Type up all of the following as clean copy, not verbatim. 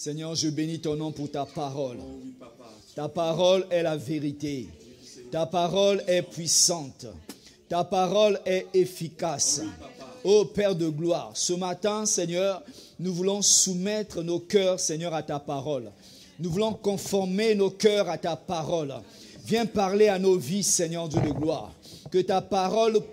Seigneur, je bénis ton nom pour ta parole. Ta parole est la vérité. Ta parole est puissante. Ta parole est efficace. Ô Père de gloire, ce matin, Seigneur, nous voulons soumettre nos cœurs, Seigneur, à ta parole. Nous voulons conformer nos cœurs à ta parole. Viens parler à nos vies, Seigneur Dieu de gloire. Que ta parole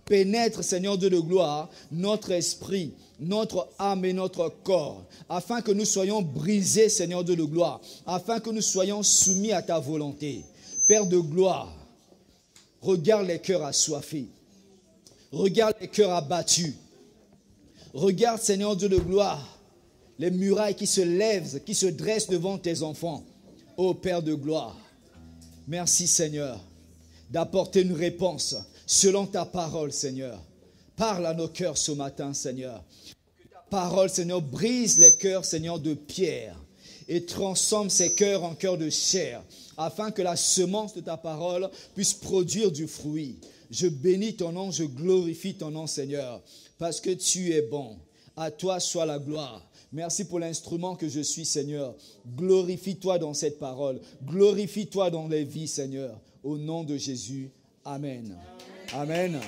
pénètre, Seigneur Dieu de gloire, notre esprit, notre âme et notre corps, afin que nous soyons brisés, Seigneur Dieu de gloire, afin que nous soyons soumis à ta volonté. Père de gloire, regarde les cœurs assoiffés, regarde les cœurs abattus, regarde, Seigneur Dieu de gloire, les murailles qui se lèvent, qui se dressent devant tes enfants. Ô Père de gloire, merci, Seigneur, d'apporter une réponse selon ta parole, Seigneur. Parle à nos cœurs ce matin, Seigneur. Que ta parole, Seigneur, brise les cœurs, Seigneur, de pierre et transforme ces cœurs en cœurs de chair, afin que la semence de ta parole puisse produire du fruit. Je bénis ton nom, je glorifie ton nom, Seigneur, parce que tu es bon. À toi soit la gloire. Merci pour l'instrument que je suis, Seigneur. Glorifie-toi dans cette parole. Glorifie-toi dans les vies, Seigneur. Au nom de Jésus. Amen. Amen.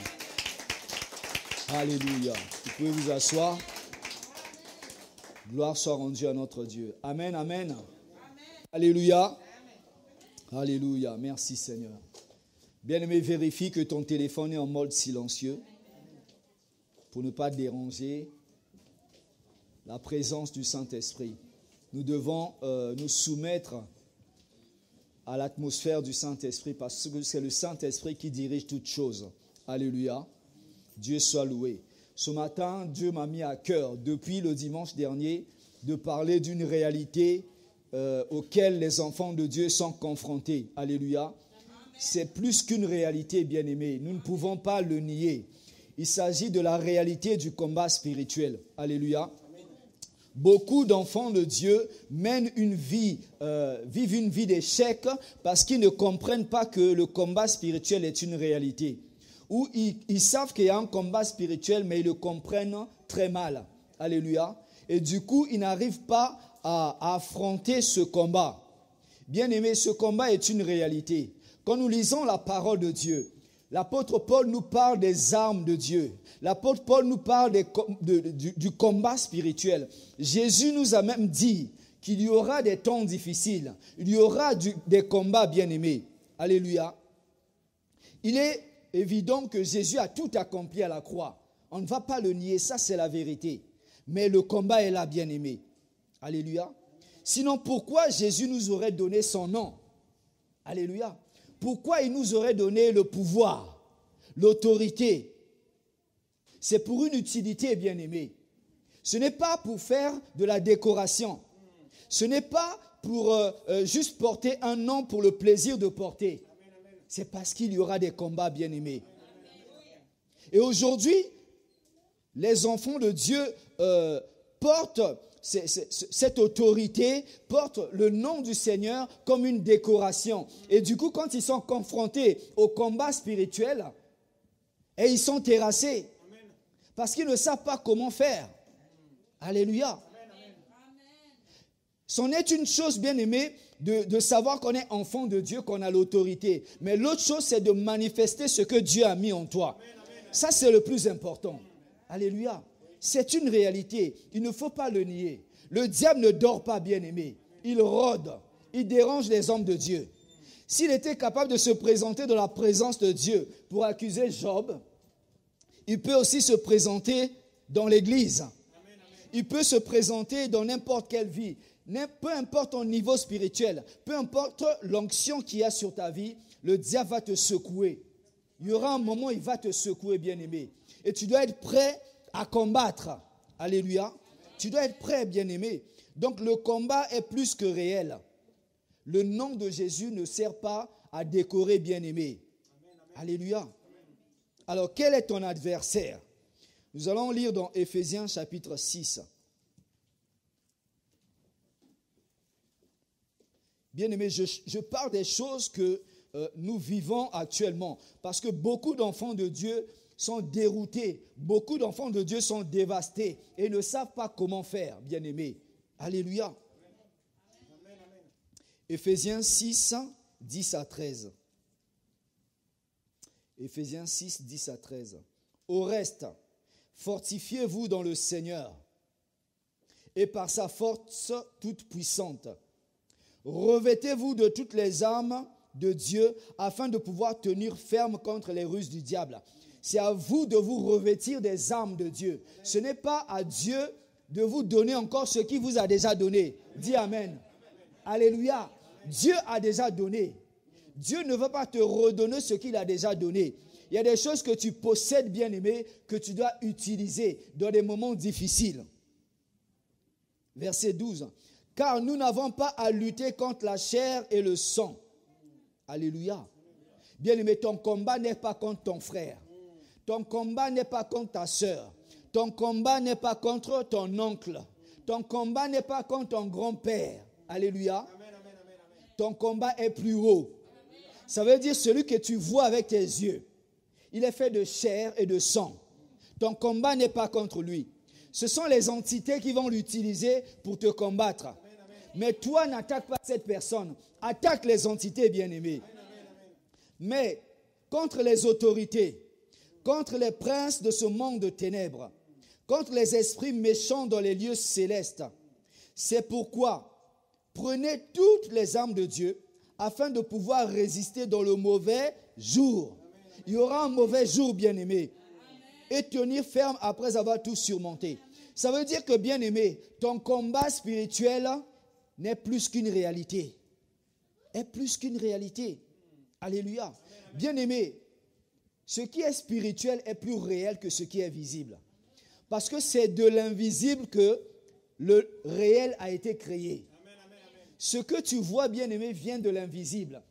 Alléluia. Vous pouvez vous asseoir. Gloire soit rendue à notre Dieu. Amen, amen. Alléluia. Alléluia. Merci, Seigneur. Bien-aimé, vérifie que ton téléphone est en mode silencieux pour ne pas déranger la présence du Saint-Esprit. Nous devons nous soumettre à l'atmosphère du Saint-Esprit parce que c'est le Saint-Esprit qui dirige toutes choses. Alléluia. Dieu soit loué. Ce matin, Dieu m'a mis à cœur, depuis le dimanche dernier, de parler d'une réalité auquel les enfants de Dieu sont confrontés. Alléluia. C'est plus qu'une réalité, bien-aimée. Nous ne pouvons pas le nier. Il s'agit de la réalité du combat spirituel. Alléluia. Beaucoup d'enfants de Dieu mènent vivent une vie d'échec parce qu'ils ne comprennent pas que le combat spirituel est une réalité. Ou ils savent qu'il y a un combat spirituel, mais ils le comprennent très mal. Alléluia. Et du coup, ils n'arrivent pas à affronter ce combat. Bien aimé, ce combat est une réalité. Quand nous lisons la parole de Dieu, l'apôtre Paul nous parle des armes de Dieu. L'apôtre Paul nous parle du combat spirituel. Jésus nous a même dit qu'il y aura des temps difficiles. Il y aura des combats bien-aimés. Alléluia. Il est évident que Jésus a tout accompli à la croix. On ne va pas le nier, ça c'est la vérité. Mais le combat est là, bien-aimé. Alléluia. Sinon, pourquoi Jésus nous aurait donné son nom? Alléluia. Pourquoi il nous aurait donné le pouvoir, l'autorité? C'est pour une utilité, bien-aimé. Ce n'est pas pour faire de la décoration. Ce n'est pas pour juste porter un nom pour le plaisir de porter. C'est parce qu'il y aura des combats, bien-aimés. Et aujourd'hui, les enfants de Dieu portent cette autorité, portent le nom du Seigneur comme une décoration. Et du coup, quand ils sont confrontés au combat spirituel, et ils sont terrassés, parce qu'ils ne savent pas comment faire. Alléluia. C'en est une chose, bien aimée, de savoir qu'on est enfant de Dieu, qu'on a l'autorité. Mais l'autre chose, c'est de manifester ce que Dieu a mis en toi. Ça, c'est le plus important. Alléluia. C'est une réalité. Il ne faut pas le nier. Le diable ne dort pas, bien aimé. Il rôde. Il dérange les hommes de Dieu. S'il était capable de se présenter dans la présence de Dieu pour accuser Job, il peut aussi se présenter dans l'église. Il peut se présenter dans n'importe quelle vie. Peu importe ton niveau spirituel, peu importe l'onction qu'il y a sur ta vie, le diable va te secouer. Il y aura un moment où il va te secouer, bien-aimé. Et tu dois être prêt à combattre. Alléluia. Tu dois être prêt, bien-aimé. Donc le combat est plus que réel. Le nom de Jésus ne sert pas à décorer, bien-aimé. Alléluia. Alors, quel est ton adversaire? Nous allons lire dans Éphésiens chapitre 6. Bien-aimés, je parle des choses que nous vivons actuellement. Parce que beaucoup d'enfants de Dieu sont déroutés. Beaucoup d'enfants de Dieu sont dévastés et ne savent pas comment faire, bien-aimés. Alléluia. Éphésiens 6, 10 à 13. Éphésiens 6, 10 à 13. Au reste, fortifiez-vous dans le Seigneur et par sa force toute puissante. Revêtez-vous de toutes les armes de Dieu afin de pouvoir tenir ferme contre les ruses du diable. C'est à vous de vous revêtir des armes de Dieu. Ce n'est pas à Dieu de vous donner encore ce qu'il vous a déjà donné. Dis Amen. Alléluia. Dieu a déjà donné. Dieu ne veut pas te redonner ce qu'il a déjà donné. Il y a des choses que tu possèdes, bien-aimé, que tu dois utiliser dans des moments difficiles. Verset 12. Car nous n'avons pas à lutter contre la chair et le sang. Alléluia. Bien-aimé, ton combat n'est pas contre ton frère. Ton combat n'est pas contre ta soeur. Ton combat n'est pas contre ton oncle. Ton combat n'est pas contre ton grand-père. Alléluia. Ton combat est plus haut. Ça veut dire celui que tu vois avec tes yeux. Il est fait de chair et de sang. Ton combat n'est pas contre lui. Ce sont les entités qui vont l'utiliser pour te combattre. Mais toi, n'attaque pas cette personne. Attaque les entités, bien-aimées. Mais contre les autorités, contre les princes de ce monde de ténèbres, contre les esprits méchants dans les lieux célestes. C'est pourquoi prenez toutes les armes de Dieu afin de pouvoir résister dans le mauvais jour. Il y aura un mauvais jour, bien-aimé. Et tenir ferme après avoir tout surmonté. Ça veut dire que, bien-aimé, ton combat spirituel n'est plus qu'une réalité. Est plus qu'une réalité. Alléluia. Bien-aimé, ce qui est spirituel est plus réel que ce qui est visible. Parce que c'est de l'invisible que le réel a été créé. Ce que tu vois, bien-aimé, vient de l'invisible.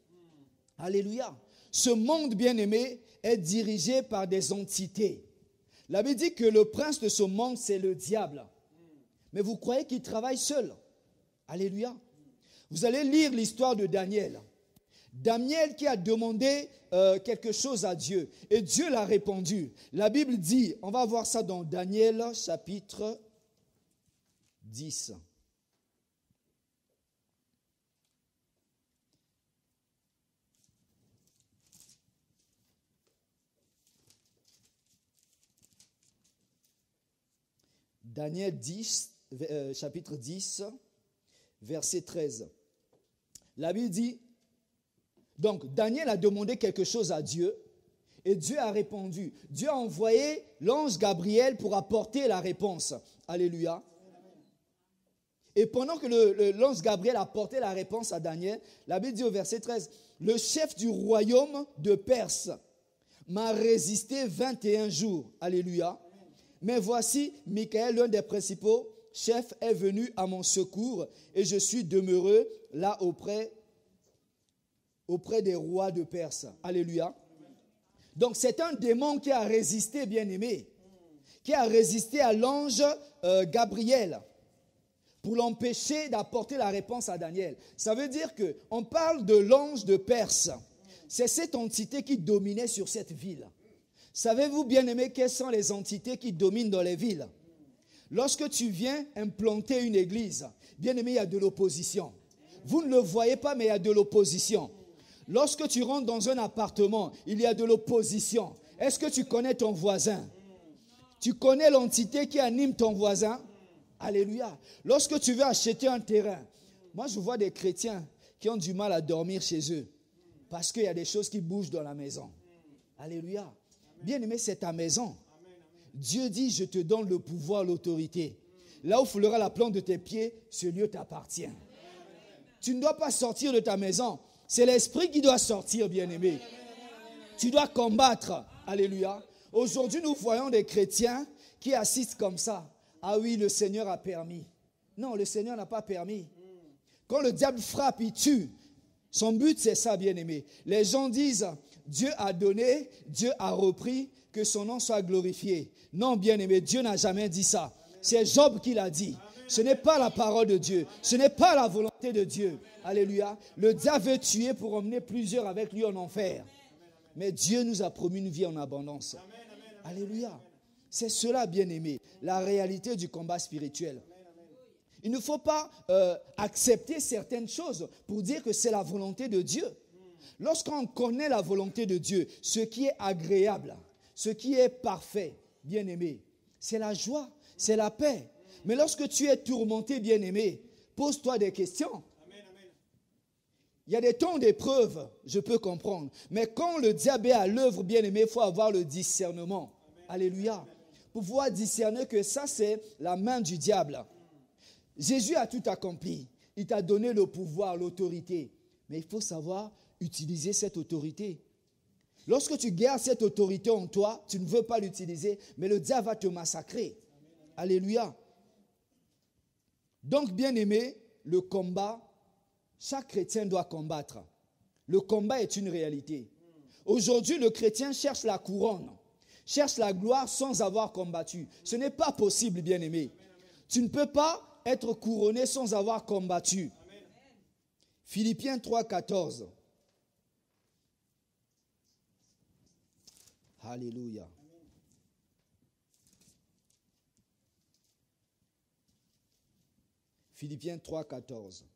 Alléluia. Ce monde, bien-aimé, est dirigé par des entités. La Bible dit que le prince de ce monde, c'est le diable. Mais vous croyez qu'il travaille seul? Alléluia. Vous allez lire l'histoire de Daniel. Daniel qui a demandé quelque chose à Dieu. Et Dieu l'a répondu. La Bible dit, on va voir ça dans Daniel chapitre 10. Daniel 10, chapitre 10, verset 13. La Bible dit, donc Daniel a demandé quelque chose à Dieu et Dieu a répondu. Dieu a envoyé l'ange Gabriel pour apporter la réponse. Alléluia. Et pendant que l'ange Gabriel apportait la réponse à Daniel, la Bible dit au verset 13, le chef du royaume de Perse m'a résisté 21 jours. Alléluia. Mais voici, Michael, l'un des principaux chefs, est venu à mon secours et je suis demeuré là auprès des rois de Perse. Alléluia. Donc c'est un démon qui a résisté, bien-aimé, qui a résisté à l'ange Gabriel pour l'empêcher d'apporter la réponse à Daniel. Ça veut dire qu'on parle de l'ange de Perse. C'est cette entité qui dominait sur cette ville. Savez-vous, bien-aimés, quelles sont les entités qui dominent dans les villes? Lorsque tu viens implanter une église, bien-aimé, il y a de l'opposition. Vous ne le voyez pas, mais il y a de l'opposition. Lorsque tu rentres dans un appartement, il y a de l'opposition. Est-ce que tu connais ton voisin? Tu connais l'entité qui anime ton voisin? Alléluia. Lorsque tu veux acheter un terrain, moi je vois des chrétiens qui ont du mal à dormir chez eux parce qu'il y a des choses qui bougent dans la maison. Alléluia. Bien-aimé, c'est ta maison. Dieu dit, je te donne le pouvoir, l'autorité. Là où foulera la plante de tes pieds, ce lieu t'appartient. Tu ne dois pas sortir de ta maison. C'est l'esprit qui doit sortir, bien-aimé. Tu dois combattre. Alléluia. Aujourd'hui, nous voyons des chrétiens qui assistent comme ça. Ah oui, le Seigneur a permis. Non, le Seigneur n'a pas permis. Quand le diable frappe, il tue. Son but, c'est ça, bien-aimé. Les gens disent, Dieu a donné, Dieu a repris, que son nom soit glorifié. Non, bien-aimé, Dieu n'a jamais dit ça. C'est Job qui l'a dit. Ce n'est pas la parole de Dieu. Ce n'est pas la volonté de Dieu. Alléluia. Le diable veut tuer pour emmener plusieurs avec lui en enfer. Mais Dieu nous a promis une vie en abondance. Alléluia. C'est cela, bien-aimé, la réalité du combat spirituel. Il ne faut pas accepter certaines choses pour dire que c'est la volonté de Dieu. Lorsqu'on connaît la volonté de Dieu, ce qui est agréable, ce qui est parfait, bien-aimé, c'est la joie, c'est la paix. Mais lorsque tu es tourmenté, bien-aimé, pose-toi des questions. Il y a des temps d'épreuve, je peux comprendre. Mais quand le diable est à l'œuvre, bien-aimé, il faut avoir le discernement. Alléluia. Pour pouvoir discerner que ça, c'est la main du diable. Jésus a tout accompli. Il t'a donné le pouvoir, l'autorité. Mais il faut savoir utiliser cette autorité. Lorsque tu gardes cette autorité en toi, tu ne veux pas l'utiliser, mais le diable va te massacrer. Alléluia. Donc, bien-aimé, le combat, chaque chrétien doit combattre. Le combat est une réalité. Aujourd'hui, le chrétien cherche la couronne, cherche la gloire sans avoir combattu. Ce n'est pas possible, bien-aimé. Tu ne peux pas être couronné sans avoir combattu. Philippiens 3, 14. Alléluia. Philippiens 3, 14.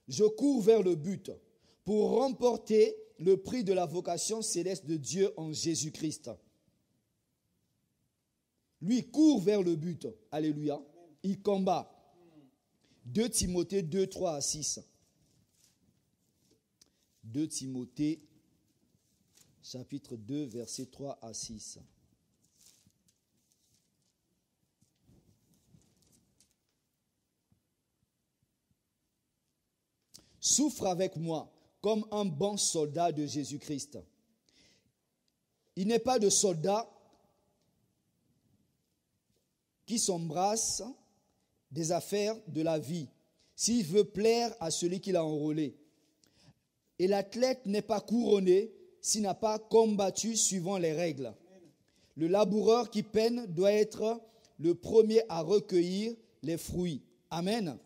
Je cours vers le but pour remporter le prix de la vocation céleste de Dieu en Jésus-Christ. Lui court vers le but. Alléluia. Il combat. 2 Timothée 2, 3 à 6. 2 Timothée, chapitre 2, versets 3 à 6. Souffre avec moi comme un bon soldat de Jésus-Christ. Il n'est pas de soldat qui s'embrasse des affaires de la vie, s'il veut plaire à celui qui l'a enrôlé. Et l'athlète n'est pas couronné s'il n'a pas combattu suivant les règles. Le laboureur qui peine doit être le premier à recueillir les fruits. Amen.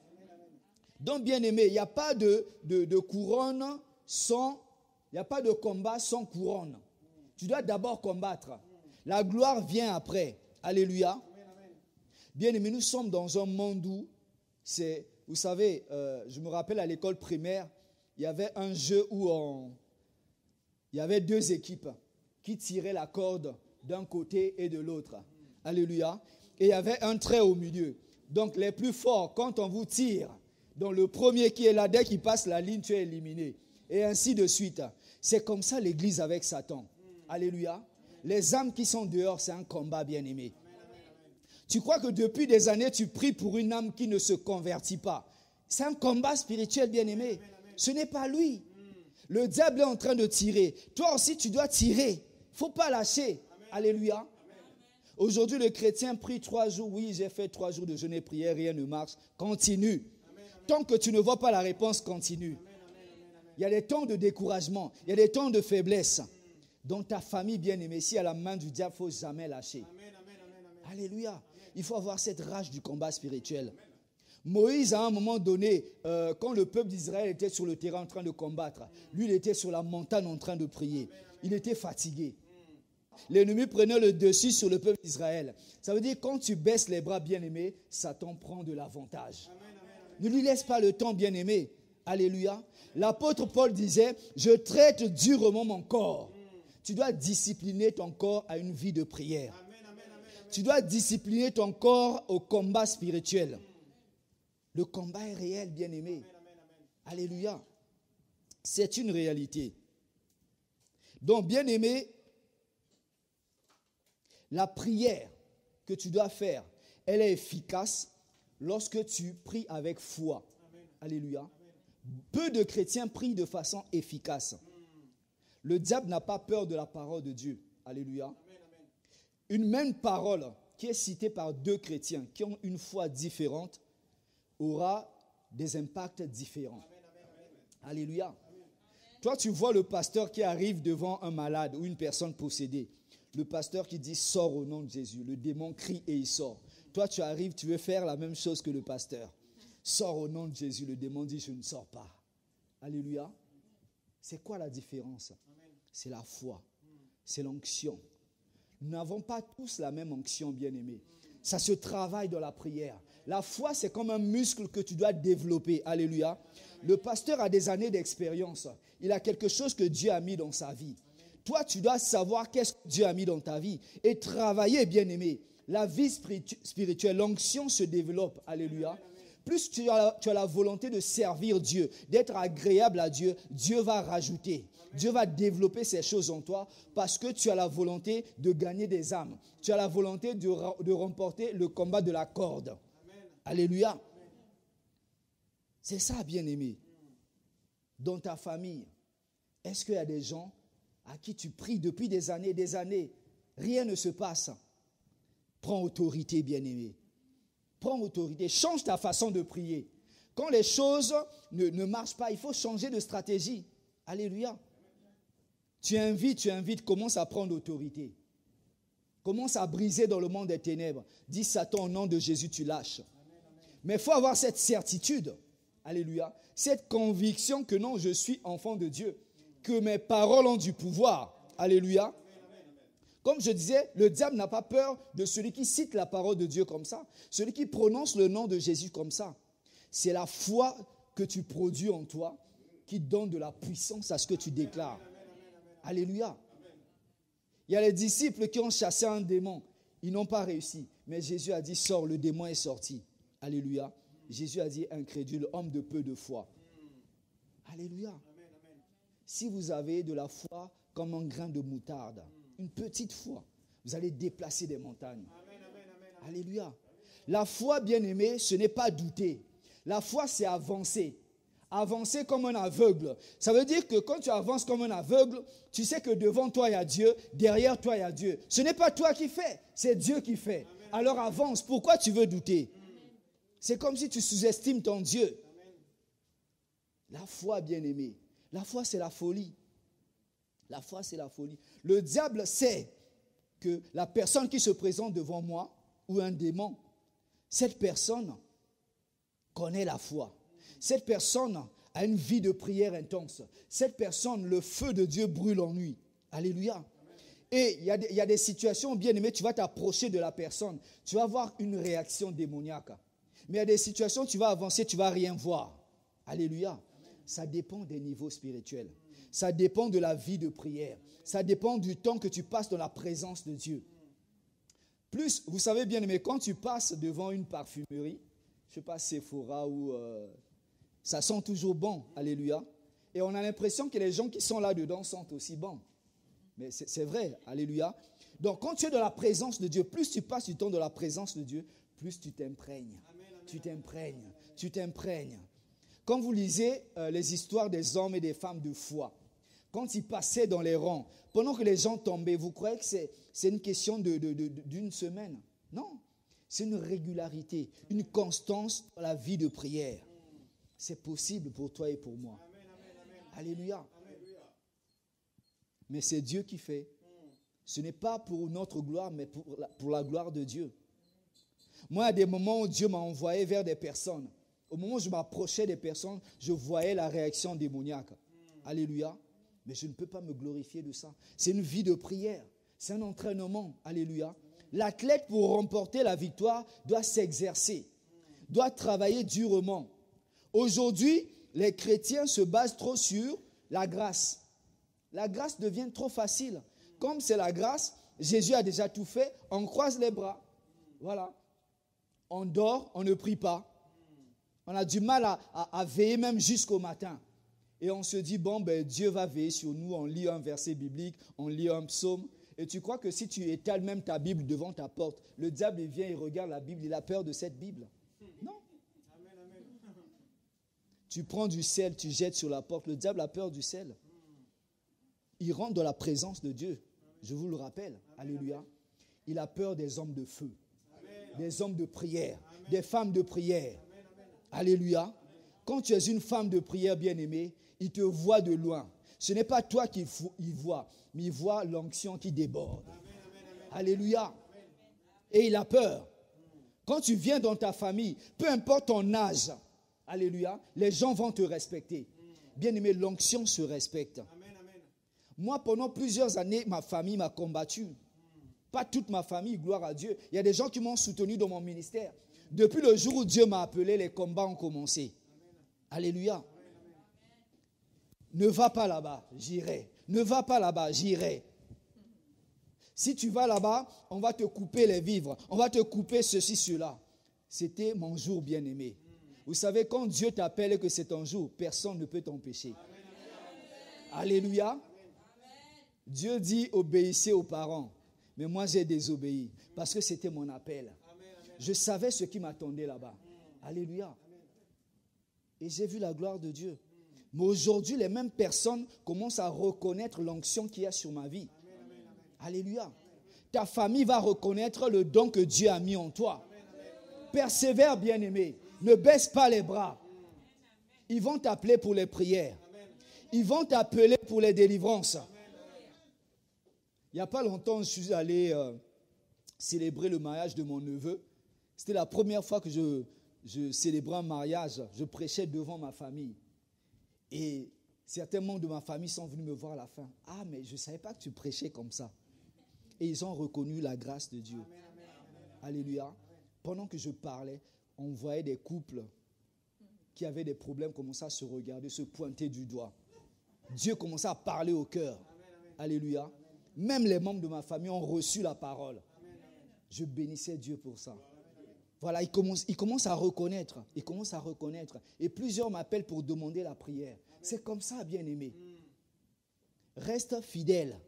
Donc, bien-aimé, il n'y a pas de couronne sans, il n'y a pas de combat sans couronne. Tu dois d'abord combattre. La gloire vient après. Alléluia. Bien-aimé, nous sommes dans un monde où vous savez, je me rappelle à l'école primaire, il y avait un jeu où il y avait 2 équipes qui tiraient la corde d'un côté et de l'autre. Alléluia. Et il y avait un trait au milieu. Donc, les plus forts, quand on vous tire, donc le premier qui est là, dès qu'il passe la ligne, tu es éliminé. Et ainsi de suite. C'est comme ça l'église avec Satan. Alléluia. Les âmes qui sont dehors, c'est un combat bien-aimé. Tu crois que depuis des années, tu pries pour une âme qui ne se convertit pas. C'est un combat spirituel bien-aimé. Ce n'est pas lui. Le diable est en train de tirer. Toi aussi, tu dois tirer. Il ne faut pas lâcher. Alléluia. Aujourd'hui, le chrétien prie 3 jours. Oui, j'ai fait 3 jours de jeûne et prière, rien ne marche. Continue. Tant que tu ne vois pas la réponse, continue. Il y a des temps de découragement, il y a des temps de faiblesse. Dans ta famille bien-aimée, si à la main du diable, il ne faut jamais lâcher. Alléluia. Il faut avoir cette rage du combat spirituel. Moïse, à un moment donné, quand le peuple d'Israël était sur le terrain en train de combattre, lui, il était sur la montagne en train de prier. Il était fatigué. L'ennemi prenait le dessus sur le peuple d'Israël. Ça veut dire quand tu baisses les bras, bien-aimé, Satan prend de l'avantage. Ne lui laisse pas le temps, bien-aimé. Alléluia. L'apôtre Paul disait, je traite durement mon corps. Tu dois discipliner ton corps à une vie de prière. Tu dois discipliner ton corps au combat spirituel. Le combat est réel, bien-aimé. Alléluia. C'est une réalité. Donc, bien-aimé, la prière que tu dois faire, elle est efficace lorsque tu pries avec foi. Alléluia. Peu de chrétiens prient de façon efficace. Le diable n'a pas peur de la parole de Dieu. Alléluia. Une même parole qui est citée par 2 chrétiens qui ont une foi différente aura des impacts différents. Alléluia. Toi, tu vois le pasteur qui arrive devant un malade ou une personne possédée. Le pasteur qui dit « Sors au nom de Jésus ». Le démon crie et il sort. Toi, tu arrives, tu veux faire la même chose que le pasteur. « Sors au nom de Jésus ». Le démon dit « Je ne sors pas ». Alléluia. C'est quoi la différence? C'est la foi. C'est l'onction. Nous n'avons pas tous la même onction, bien-aimés. Ça se travaille dans la prière. La foi, c'est comme un muscle que tu dois développer. Alléluia. Le pasteur a des années d'expérience. Il a quelque chose que Dieu a mis dans sa vie. Toi, tu dois savoir qu'est-ce que Dieu a mis dans ta vie et travailler, bien-aimé. La vie spirituelle, l'onction se développe. Alléluia. Plus tu as la volonté de servir Dieu, d'être agréable à Dieu, Dieu va rajouter. Dieu va développer ces choses en toi parce que tu as la volonté de gagner des âmes. Tu as la volonté de remporter le combat de la corde. Amen. Alléluia. Amen. C'est ça, bien-aimé. Dans ta famille, est-ce qu'il y a des gens à qui tu pries depuis des années, rien ne se passe? Prends autorité, bien-aimé. Prends autorité. Change ta façon de prier. Quand les choses ne marchent pas, il faut changer de stratégie. Alléluia. Tu invites, commence à prendre autorité. Commence à briser dans le monde des ténèbres. Dis Satan, au nom de Jésus, tu lâches. Mais il faut avoir cette certitude. Alléluia. Cette conviction que non, je suis enfant de Dieu. Que mes paroles ont du pouvoir. Alléluia. Comme je disais, le diable n'a pas peur de celui qui cite la parole de Dieu comme ça. Celui qui prononce le nom de Jésus comme ça. C'est la foi que tu produis en toi qui donne de la puissance à ce que tu déclares. Alléluia. Il y a les disciples qui ont chassé un démon. Ils n'ont pas réussi. Mais Jésus a dit, sors, le démon est sorti. Alléluia. Jésus a dit, incrédule, homme de peu de foi. Alléluia. Si vous avez de la foi comme un grain de moutarde, une petite foi, vous allez déplacer des montagnes. Alléluia. La foi, bien-aimée, ce n'est pas douter. La foi, c'est avancer. Avancer comme un aveugle. Ça veut dire que quand tu avances comme un aveugle, tu sais que devant toi, il y a Dieu, derrière toi, il y a Dieu. Ce n'est pas toi qui fais, c'est Dieu qui fait. Alors avance. Pourquoi tu veux douter? C'est comme si tu sous-estimes ton Dieu. La foi, bien-aimée. La foi, c'est la folie. La foi, c'est la folie. Le diable sait que la personne qui se présente devant moi, ou un démon, cette personne connaît la foi. Cette personne a une vie de prière intense. Cette personne, le feu de Dieu brûle en lui. Alléluia. Et il y a des situations, bien aimées, tu vas t'approcher de la personne. Tu vas avoir une réaction démoniaque. Mais il y a des situations, tu vas avancer, tu ne vas rien voir. Alléluia. Ça dépend des niveaux spirituels. Ça dépend de la vie de prière. Ça dépend du temps que tu passes dans la présence de Dieu. Plus, vous savez bien aimé, quand tu passes devant une parfumerie, je ne sais pas, Sephora ou... ça sent toujours bon, alléluia. Et on a l'impression que les gens qui sont là-dedans sentent aussi bon. Mais c'est vrai, alléluia. Donc quand tu es dans la présence de Dieu, plus tu passes du temps dans la présence de Dieu, plus tu t'imprègnes. Tu t'imprègnes, tu t'imprègnes. Quand vous lisez les histoires des hommes et des femmes de foi, quand ils passaient dans les rangs, pendant que les gens tombaient, vous croyez que c'est une question d'une semaine? Non, c'est une régularité, une constance dans la vie de prière. C'est possible pour toi et pour moi. Alléluia. Mais c'est Dieu qui fait. Ce n'est pas pour notre gloire, mais pour la gloire de Dieu. Moi, à des moments où Dieu m'a envoyé vers des personnes, au moment où je m'approchais des personnes, je voyais la réaction démoniaque. Alléluia. Mais je ne peux pas me glorifier de ça. C'est une vie de prière. C'est un entraînement. Alléluia. L'athlète, pour remporter la victoire, doit s'exercer, doit travailler durement. Aujourd'hui, les chrétiens se basent trop sur la grâce. La grâce devient trop facile. Comme c'est la grâce, Jésus a déjà tout fait, on croise les bras. Voilà. On dort, on ne prie pas. On a du mal à veiller même jusqu'au matin. Et on se dit, bon, ben, Dieu va veiller sur nous. On lit un verset biblique, on lit un psaume. Et tu crois que si tu étales même ta Bible devant ta porte, le diable il vient, il regarde la Bible, il a peur de cette Bible. Non. Tu prends du sel, tu jettes sur la porte. Le diable a peur du sel. Il rentre dans la présence de Dieu. Je vous le rappelle. Alléluia. Il a peur des hommes de feu, des hommes de prière, des femmes de prière. Alléluia. Quand tu es une femme de prière bien-aimée, il te voit de loin. Ce n'est pas toi qu'il voit, mais il voit l'onction qui déborde. Alléluia. Et il a peur. Quand tu viens dans ta famille, peu importe ton âge, alléluia, les gens vont te respecter. Bien-aimé, l'onction se respecte. Moi, pendant plusieurs années, ma famille m'a combattu. Pas toute ma famille, gloire à Dieu. Il y a des gens qui m'ont soutenu dans mon ministère. Depuis le jour où Dieu m'a appelé, les combats ont commencé. Alléluia. Ne va pas là-bas, j'irai. Ne va pas là-bas, j'irai. Si tu vas là-bas, on va te couper les vivres. On va te couper ceci, cela. C'était mon jour bien-aimé. Vous savez, quand Dieu t'appelle et que c'est ton jour, personne ne peut t'empêcher. Alléluia. Dieu dit, obéissez aux parents. Mais moi, j'ai désobéi parce que c'était mon appel. Je savais ce qui m'attendait là-bas. Alléluia. Et j'ai vu la gloire de Dieu. Mais aujourd'hui, les mêmes personnes commencent à reconnaître l'onction qu'il y a sur ma vie. Alléluia. Ta famille va reconnaître le don que Dieu a mis en toi. Persévère, bien-aimé. Ne baisse pas les bras. Ils vont t'appeler pour les prières. Ils vont t'appeler pour les délivrances. Il n'y a pas longtemps, je suis allé célébrer le mariage de mon neveu. C'était la première fois que je célébrais un mariage. Je prêchais devant ma famille. Et certains membres de ma famille sont venus me voir à la fin. « Ah, mais je ne savais pas que tu prêchais comme ça. » Et ils ont reconnu la grâce de Dieu. Alléluia. Pendant que je parlais, on voyait des couples qui avaient des problèmes commencer à se regarder, se pointer du doigt. Dieu commençait à parler au cœur. Alléluia. Même les membres de ma famille ont reçu la parole. Je bénissais Dieu pour ça. Voilà, ils commencent à reconnaître. Ils commencent à reconnaître. Et plusieurs m'appellent pour demander la prière. C'est comme ça, bien-aimé. Reste fidèle.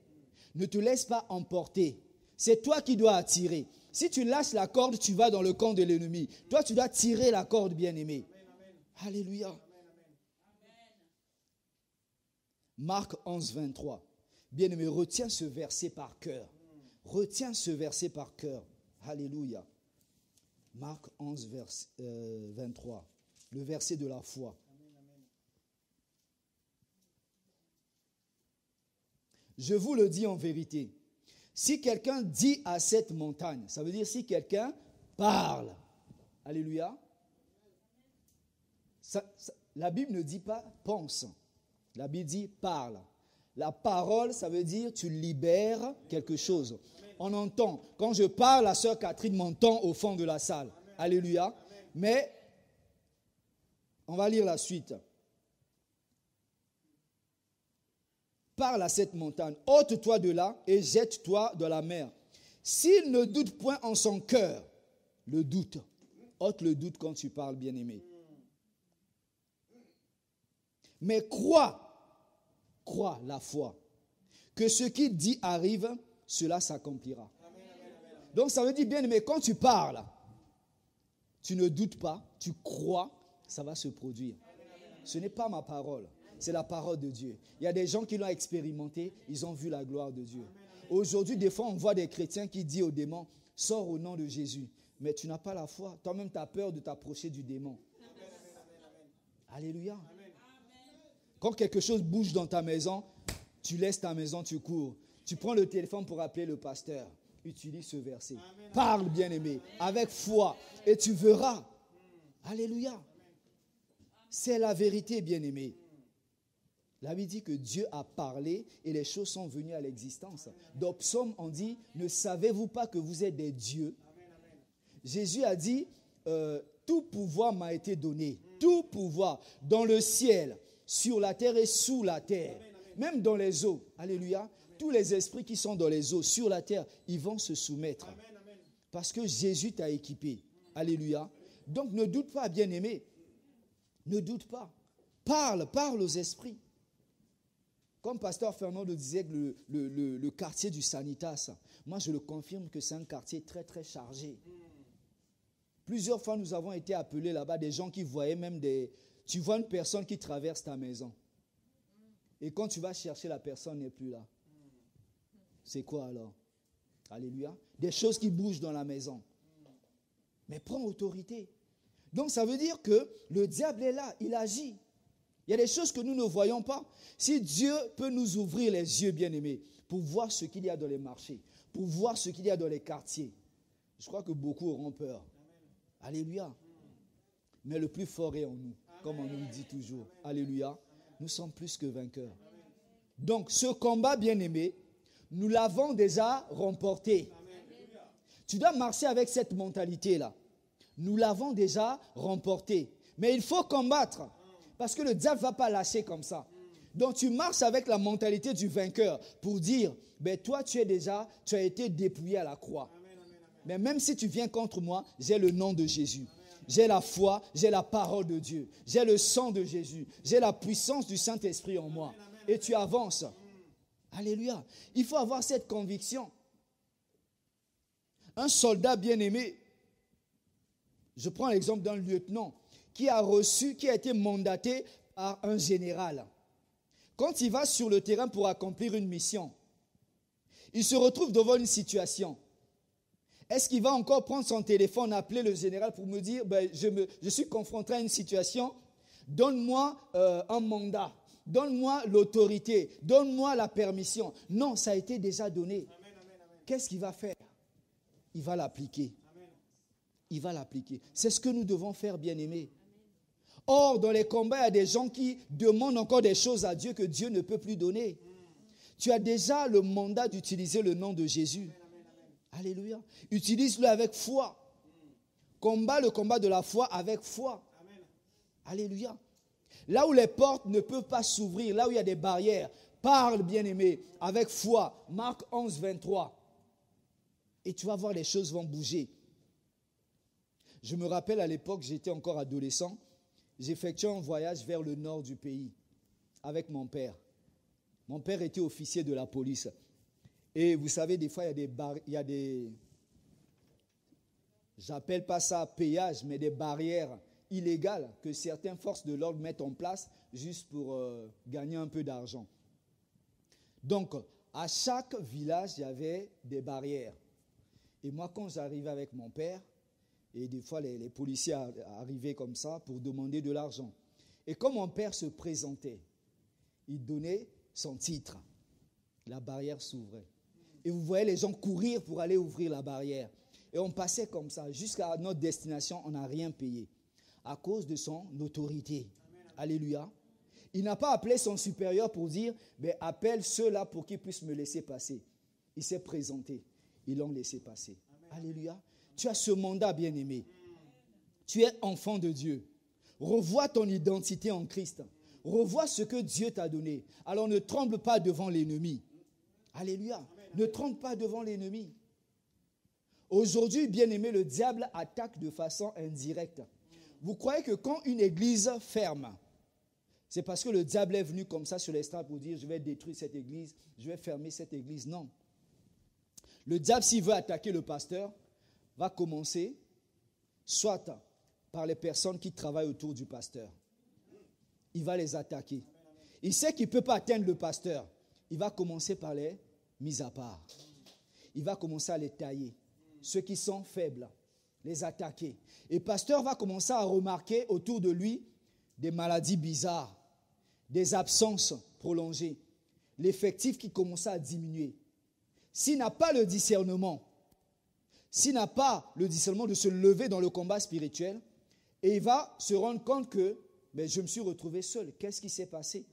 Ne te laisse pas emporter. C'est toi qui dois attirer. Si tu lâches la corde, tu vas dans le camp de l'ennemi. Toi, tu dois tirer la corde, bien-aimé. Alléluia. Marc 11, 23. Bien-aimé, retiens ce verset par cœur. Retiens ce verset par cœur. Alléluia. Marc 11, 23. Le verset de la foi. Je vous le dis en vérité. Si quelqu'un dit à cette montagne, ça veut dire si quelqu'un parle. Alléluia. La Bible ne dit pas pense. La Bible dit parle. La parole, ça veut dire tu libères quelque chose. On entend. Quand je parle, la sœur Catherine m'entend au fond de la salle. Alléluia. Mais, on va lire la suite. Parle à cette montagne, ôte-toi de là et jette-toi dans la mer. S'il ne doute point en son cœur, le doute. Ôte le doute quand tu parles, bien-aimé. Mais crois la foi, que ce qu'il dit arrive, cela s'accomplira. Donc ça veut dire, bien-aimé, quand tu parles, tu ne doutes pas, tu crois, ça va se produire. Ce n'est pas ma parole, c'est la parole de Dieu. Il y a des gens qui l'ont expérimenté, ils ont vu la gloire de Dieu. Aujourd'hui, des fois, on voit des chrétiens qui disent aux démons, sors au nom de Jésus. Mais tu n'as pas la foi, toi-même tu as peur de t'approcher du démon. Alléluia. Quand quelque chose bouge dans ta maison, tu laisses ta maison, tu cours. Tu prends le téléphone pour appeler le pasteur. Utilise ce verset. Parle, bien-aimé, avec foi et tu verras. Alléluia. C'est la vérité, bien-aimé. La Bible dit que Dieu a parlé et les choses sont venues à l'existence. Dans Psaume, on dit, ne savez-vous pas que vous êtes des dieux? Jésus a dit, tout pouvoir m'a été donné. Tout pouvoir dans le ciel, sur la terre et sous la terre. Même dans les eaux. Alléluia. Tous les esprits qui sont dans les eaux, sur la terre, ils vont se soumettre. Parce que Jésus t'a équipé. Alléluia. Donc ne doute pas, bien-aimé. Ne doute pas. Parle aux esprits. Comme Pasteur Fernando disait que le quartier du Sanitas, moi je le confirme que c'est un quartier très très chargé. Plusieurs fois nous avons été appelés là-bas, des gens qui voyaient même des... Tu vois une personne qui traverse ta maison. Et quand tu vas chercher, la personne n'est plus là. C'est quoi alors? Alléluia. Des choses qui bougent dans la maison. Mais prends autorité. Donc ça veut dire que le diable est là, il agit. Il y a des choses que nous ne voyons pas. Si Dieu peut nous ouvrir les yeux, bien-aimés, pour voir ce qu'il y a dans les marchés, pour voir ce qu'il y a dans les quartiers, je crois que beaucoup auront peur. Alléluia. Mais le plus fort est en nous, comme on nous le dit toujours. Alléluia. Nous sommes plus que vainqueurs. Donc, ce combat, bien-aimé, nous l'avons déjà remporté. Tu dois marcher avec cette mentalité-là. Nous l'avons déjà remporté. Mais il faut combattre. Parce que le diable ne va pas lâcher comme ça. Donc tu marches avec la mentalité du vainqueur pour dire, ben toi tu as été dépouillé à la croix. Mais même si tu viens contre moi, j'ai le nom de Jésus. J'ai la foi, j'ai la parole de Dieu. J'ai le sang de Jésus. J'ai la puissance du Saint-Esprit en moi. Et tu avances. Alléluia. Il faut avoir cette conviction. Un soldat bien-aimé, je prends l'exemple d'un lieutenant qui a été mandaté par un général. Quand il va sur le terrain pour accomplir une mission, il se retrouve devant une situation. Est-ce qu'il va encore prendre son téléphone, appeler le général pour me dire, je suis confronté à une situation, donne-moi un mandat, donne-moi l'autorité, donne-moi la permission. Non, ça a été déjà donné. Qu'est-ce qu'il va faire? Il va l'appliquer. Il va l'appliquer. C'est ce que nous devons faire, bien-aimés. Or, dans les combats, il y a des gens qui demandent encore des choses à Dieu que Dieu ne peut plus donner. Tu as déjà le mandat d'utiliser le nom de Jésus. Alléluia. Utilise-le avec foi. Combat le combat de la foi avec foi. Alléluia. Là où les portes ne peuvent pas s'ouvrir, là où il y a des barrières, parle, bien-aimé, avec foi. Marc 11, 23. Et tu vas voir, les choses vont bouger. Je me rappelle à l'époque, j'étais encore adolescent, j'effectuais un voyage vers le nord du pays avec mon père. Mon père était officier de la police. Et vous savez, des fois, il y a des j'appelle pas ça péage, mais des barrières illégales que certaines forces de l'ordre mettent en place juste pour gagner un peu d'argent. Donc, à chaque village, il y avait des barrières. Et moi, quand j'arrivais avec mon père, et des fois, les policiers arrivaient comme ça pour demander de l'argent. Et quand mon père se présentait, il donnait son titre. La barrière s'ouvrait. Et vous voyez les gens courir pour aller ouvrir la barrière. Et on passait comme ça. Jusqu'à notre destination, on n'a rien payé. À cause de son autorité. Amen. Alléluia. Il n'a pas appelé son supérieur pour dire, appelle ceux-là pour qu'ils puissent me laisser passer. Il s'est présenté. Ils l'ont laissé passer. Amen. Alléluia. Tu as ce mandat, bien-aimé. Tu es enfant de Dieu. Revois ton identité en Christ. Revois ce que Dieu t'a donné. Alors ne tremble pas devant l'ennemi. Alléluia. Amen. Ne tremble pas devant l'ennemi. Aujourd'hui, bien-aimé, le diable attaque de façon indirecte. Vous croyez que quand une église ferme, c'est parce que le diable est venu comme ça sur l'estrade pour dire, je vais détruire cette église, je vais fermer cette église. Non. Le diable, s'il veut attaquer le pasteur, va commencer soit par les personnes qui travaillent autour du pasteur. Il va les attaquer. Il sait qu'il ne peut pas atteindre le pasteur. Il va commencer par les mises à part. Il va commencer à les tailler. Ceux qui sont faibles, les attaquer. Et le pasteur va commencer à remarquer autour de lui des maladies bizarres, des absences prolongées, l'effectif qui commence à diminuer. S'il n'a pas le discernement, de se lever dans le combat spirituel, et il va se rendre compte que je me suis retrouvé seul. Qu'est-ce qui s'est passé?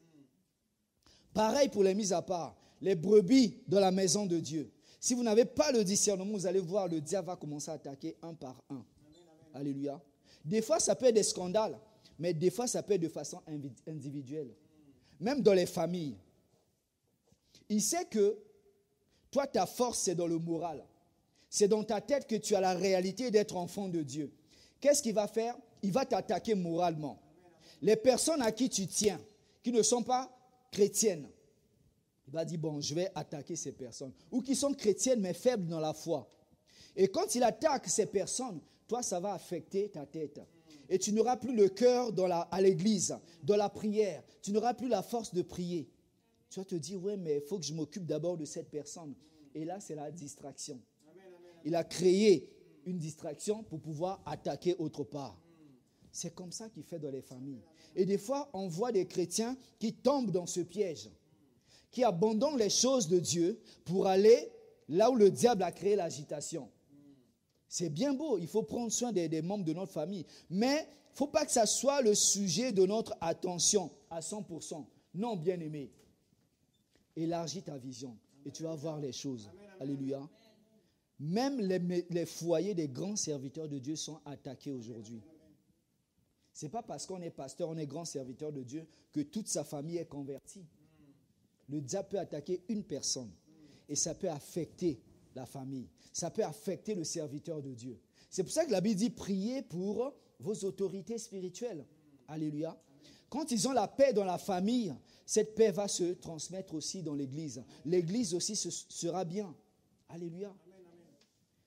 Pareil pour les mises à part, les brebis de la maison de Dieu. Si vous n'avez pas le discernement, vous allez voir, le diable va commencer à attaquer un par un. Amen, amen. Alléluia. Des fois, ça peut être des scandales, mais des fois, ça peut être de façon individuelle. Même dans les familles. Il sait que toi, ta force, c'est dans le moral. C'est dans ta tête que tu as la réalité d'être enfant de Dieu. Qu'est-ce qu'il va faire? Il va t'attaquer moralement. Les personnes à qui tu tiens, qui ne sont pas chrétiennes, il va dire, je vais attaquer ces personnes. Ou qui sont chrétiennes mais faibles dans la foi. Et quand il attaque ces personnes, toi, ça va affecter ta tête. Et tu n'auras plus le cœur à l'église, dans la prière. Tu n'auras plus la force de prier. Tu vas te dire, mais il faut que je m'occupe d'abord de cette personne. Et là, c'est la distraction. Il a créé une distraction pour pouvoir attaquer autre part. C'est comme ça qu'il fait dans les familles. Et des fois, on voit des chrétiens qui tombent dans ce piège, qui abandonnent les choses de Dieu pour aller là où le diable a créé l'agitation. C'est bien beau, il faut prendre soin des membres de notre famille, mais il ne faut pas que ça soit le sujet de notre attention à 100%. Non, bien-aimé, élargis ta vision et tu vas voir les choses. Alléluia. Même les foyers des grands serviteurs de Dieu sont attaqués aujourd'hui. Ce n'est pas parce qu'on est pasteur, on est grand serviteur de Dieu, que toute sa famille est convertie. Le diable peut attaquer une personne et ça peut affecter la famille. Ça peut affecter le serviteur de Dieu. C'est pour ça que la Bible dit priez pour vos autorités spirituelles. Alléluia. Quand ils ont la paix dans la famille, cette paix va se transmettre aussi dans l'église. L'église aussi sera bien. Alléluia.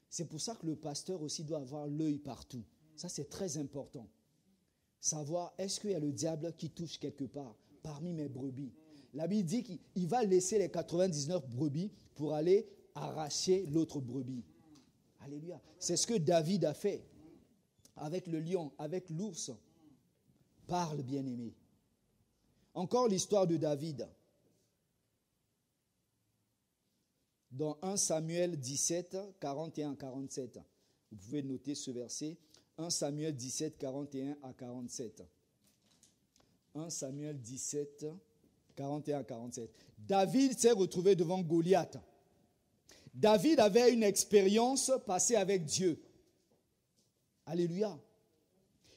C'est pour ça que le pasteur aussi doit avoir l'œil partout. Ça, c'est très important. Savoir, est-ce qu'il y a le diable qui touche quelque part parmi mes brebis? La Bible dit qu'il va laisser les 99 brebis pour aller arracher l'autre brebis. Alléluia. C'est ce que David a fait avec le lion, avec l'ours. Parle, bien-aimé. Encore l'histoire de David. Dans 1 Samuel 17, 41 à 47. Vous pouvez noter ce verset. 1 Samuel 17, 41 à 47. 1 Samuel 17, 41 à 47. David s'est retrouvé devant Goliath. David avait une expérience passée avec Dieu. Alléluia.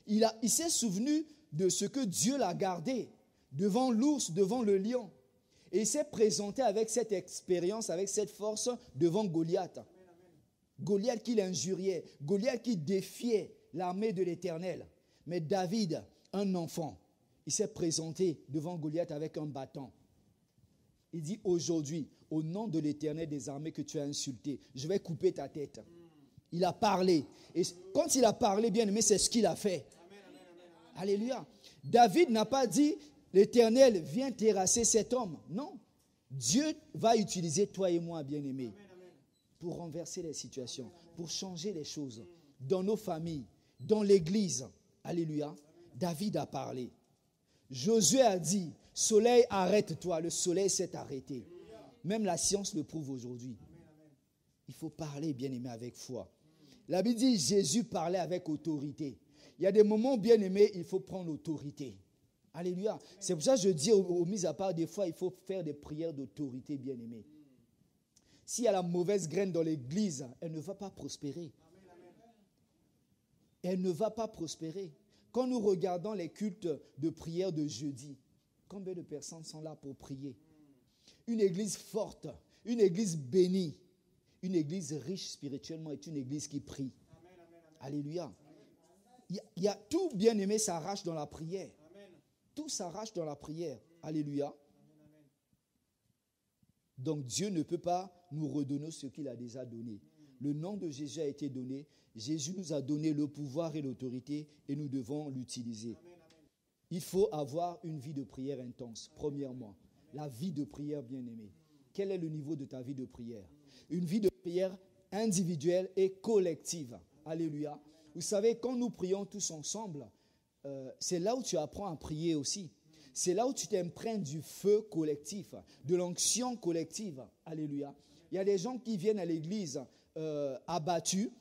Il s'est souvenu de ce que Dieu l'a gardé devant l'ours, devant le lion. Et il s'est présenté avec cette expérience, avec cette force devant Goliath. Goliath qui l'injuriait, Goliath qui défiait l'armée de l'Éternel. Mais David, un enfant, il s'est présenté devant Goliath avec un bâton. Il dit aujourd'hui, au nom de l'Éternel des armées que tu as insulté, je vais couper ta tête. Il a parlé. Et quand il a parlé, bien aimé, c'est ce qu'il a fait. Alléluia. David n'a pas dit, l'Éternel vient terrasser cet homme. Non. Dieu va utiliser toi et moi, bien aimé, pour renverser les situations, pour changer les choses dans nos familles, dans l'église. Alléluia. David a parlé. Josué a dit, soleil, arrête-toi. Le soleil s'est arrêté. Même la science le prouve aujourd'hui. Il faut parler, bien-aimé, avec foi. La Bible dit, Jésus parlait avec autorité. Il y a des moments, bien-aimé, il faut prendre l'autorité. Alléluia. C'est pour ça que je dis, au mis à part, des fois, il faut faire des prières d'autorité, bien-aimé. S'il y a la mauvaise graine dans l'église, elle ne va pas prospérer. Elle ne va pas prospérer. Quand nous regardons les cultes de prière de jeudi, combien de personnes sont là pour prier? Une église forte, une église bénie, une église riche spirituellement est une église qui prie. Alléluia. Il y a tout, bien-aimé, s'arrache dans la prière. Tout s'arrache dans la prière. Alléluia. Donc Dieu ne peut pas nous redonner ce qu'il a déjà donné. Le nom de Jésus a été donné. Jésus nous a donné le pouvoir et l'autorité et nous devons l'utiliser. Il faut avoir une vie de prière intense, premièrement. La vie de prière, bien-aimée. Quel est le niveau de ta vie de prière? Une vie de prière individuelle et collective. Alléluia. Vous savez, quand nous prions tous ensemble, c'est là où tu apprends à prier aussi. C'est là où tu t'imprègnes du feu collectif, de l'onction collective. Alléluia. Il y a des gens qui viennent à l'église abattus,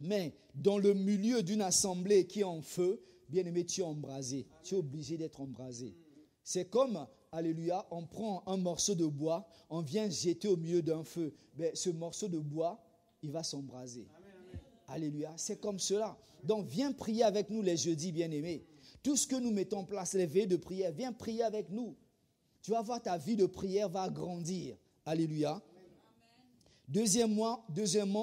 mais dans le milieu d'une assemblée qui est en feu, bien-aimé, tu es embrasé. Tu es obligé d'être embrasé. C'est comme, alléluia, on prend un morceau de bois, on vient jeter au milieu d'un feu. Mais ce morceau de bois, il va s'embraser. Alléluia, c'est comme cela. Donc, viens prier avec nous les jeudis, bien-aimés. Tout ce que nous mettons en place, les veillées de prière, viens prier avec nous. Tu vas voir, ta vie de prière va grandir. Alléluia. Deuxièmement,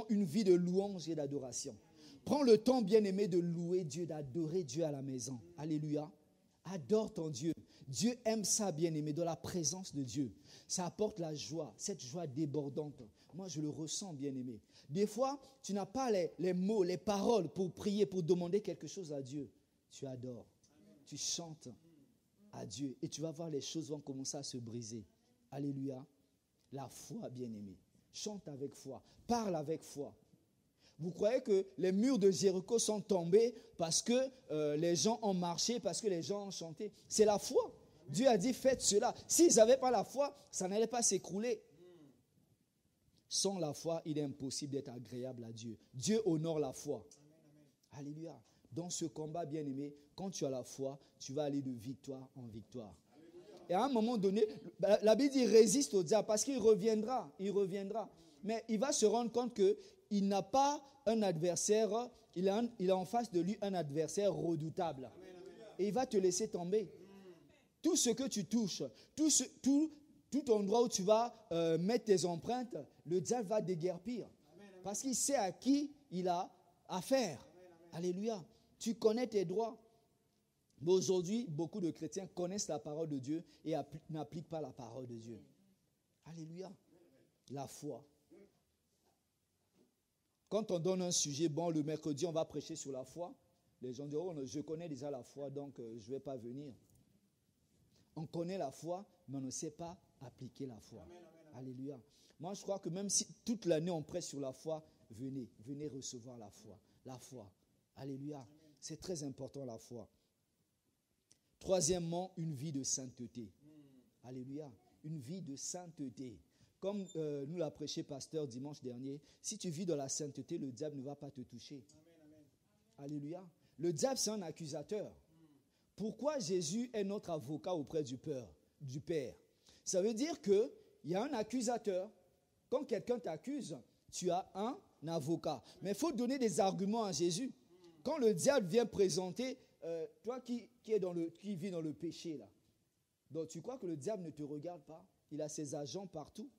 une vie de louange et d'adoration. Prends le temps, bien-aimé, de louer Dieu, d'adorer Dieu à la maison. Alléluia. Adore ton Dieu. Dieu aime ça, bien-aimé, dans la présence de Dieu. Ça apporte la joie, cette joie débordante. Moi, je le ressens, bien-aimé. Des fois, tu n'as pas les mots, les paroles pour prier, pour demander quelque chose à Dieu. Tu adores, tu chantes à Dieu et tu vas voir les choses vont commencer à se briser. Alléluia. La foi, bien-aimé. Chante avec foi, parle avec foi. Vous croyez que les murs de Jéricho sont tombés parce que les gens ont marché, parce que les gens ont chanté? C'est la foi. Dieu a dit faites cela. S'ils n'avaient pas la foi, ça n'allait pas s'écrouler. Sans la foi, il est impossible d'être agréable à Dieu. Dieu honore la foi. Alléluia. Dans ce combat, bien-aimé, quand tu as la foi, tu vas aller de victoire en victoire. Et à un moment donné, la Bible dit résiste au diable parce qu'il reviendra. Il reviendra. Mais il va se rendre compte qu'il n'a pas un adversaire, il a en face de lui un adversaire redoutable. Et il va te laisser tomber. Tout ce que tu touches, tout endroit où tu vas mettre tes empreintes, le diable va déguerpir. Parce qu'il sait à qui il a affaire. Alléluia. Tu connais tes droits. Mais aujourd'hui, beaucoup de chrétiens connaissent la parole de Dieu et n'appliquent pas la parole de Dieu. Alléluia. La foi. Quand on donne un sujet, bon, le mercredi, on va prêcher sur la foi. Les gens disent, oh, je connais déjà la foi, donc je ne vais pas venir. On connaît la foi, mais on ne sait pas appliquer la foi. Amen, amen, amen. Alléluia. Moi, je crois que même si toute l'année on prêche sur la foi, venez recevoir la foi. La foi. Alléluia. Amen. C'est très important, la foi. Troisièmement, une vie de sainteté. Alléluia. Une vie de sainteté. Comme nous l'a prêché pasteur dimanche dernier, si tu vis dans la sainteté, le diable ne va pas te toucher. Amen, amen. Alléluia. Le diable, c'est un accusateur. Pourquoi Jésus est notre avocat auprès du Père? Ça veut dire qu'il y a un accusateur. Quand quelqu'un t'accuse, tu as un avocat. Mais il faut donner des arguments à Jésus. Quand le diable vient présenter, toi qui vis dans le péché, là, donc tu crois que le diable ne te regarde pas? Il a ses agents partout.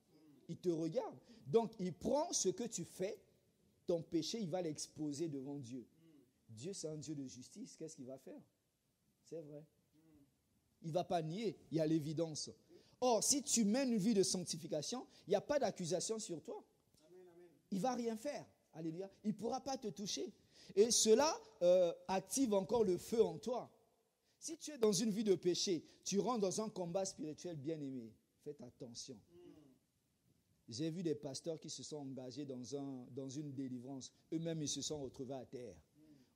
Il te regarde. Donc il prend ce que tu fais, ton péché, il va l'exposer devant Dieu. Dieu, c'est un Dieu de justice. Qu'est-ce qu'il va faire? C'est vrai. Il ne va pas nier, il y a l'évidence. Or, si tu mènes une vie de sanctification, il n'y a pas d'accusation sur toi. Il ne va rien faire. Alléluia. Il ne pourra pas te toucher. Et cela active encore le feu en toi. Si tu es dans une vie de péché, tu rentres dans un combat spirituel bien-aimé. Faites attention. J'ai vu des pasteurs qui se sont engagés dans une délivrance. Eux-mêmes, ils se sont retrouvés à terre.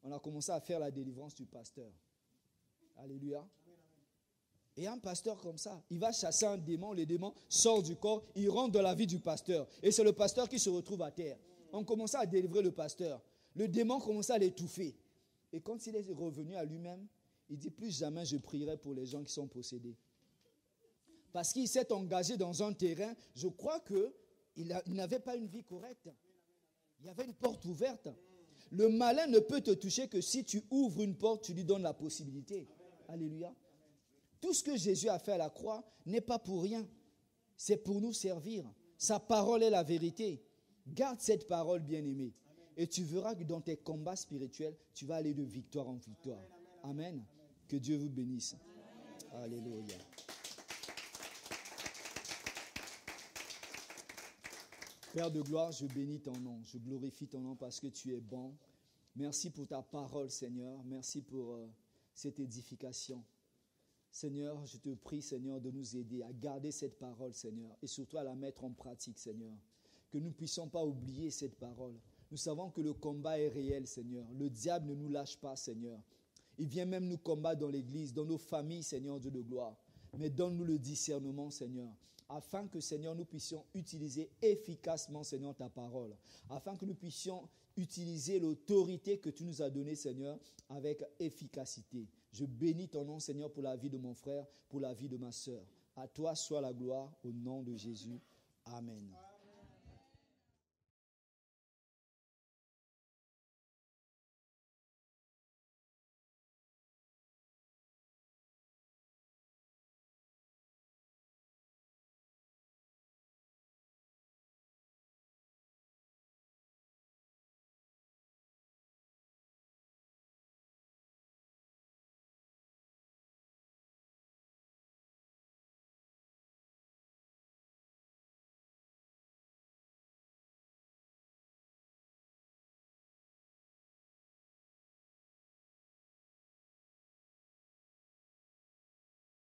On a commencé à faire la délivrance du pasteur. Alléluia. Et un pasteur comme ça, il va chasser un démon, le démon sort du corps, il rentre dans la vie du pasteur. Et c'est le pasteur qui se retrouve à terre. On commençait à délivrer le pasteur. Le démon commençait à l'étouffer. Et quand il est revenu à lui-même, il dit, plus jamais je prierai pour les gens qui sont possédés. Parce qu'il s'est engagé dans un terrain, je crois qu'il n'avait pas une vie correcte. Il y avait une porte ouverte. Le malin ne peut te toucher que si tu ouvres une porte, tu lui donnes la possibilité. Alléluia. Tout ce que Jésus a fait à la croix n'est pas pour rien. C'est pour nous servir. Sa parole est la vérité. Garde cette parole, bien-aimée. Et tu verras que dans tes combats spirituels, tu vas aller de victoire en victoire. Amen. Que Dieu vous bénisse. Alléluia. Père de gloire, je bénis ton nom. Je glorifie ton nom parce que tu es bon. Merci pour ta parole, Seigneur. Merci pour cette édification. Seigneur, je te prie, Seigneur, de nous aider à garder cette parole, Seigneur, et surtout à la mettre en pratique, Seigneur. Que nous ne puissions pas oublier cette parole. Nous savons que le combat est réel, Seigneur. Le diable ne nous lâche pas, Seigneur. Il vient même nous combattre dans l'église, dans nos familles, Seigneur Dieu de gloire. Mais donne-nous le discernement, Seigneur, afin que, Seigneur, nous puissions utiliser efficacement, Seigneur, ta parole. Afin que nous puissions utiliser l'autorité que tu nous as donnée, Seigneur, avec efficacité. Je bénis ton nom, Seigneur, pour la vie de mon frère, pour la vie de ma sœur. À toi soit la gloire, au nom de Jésus. Amen.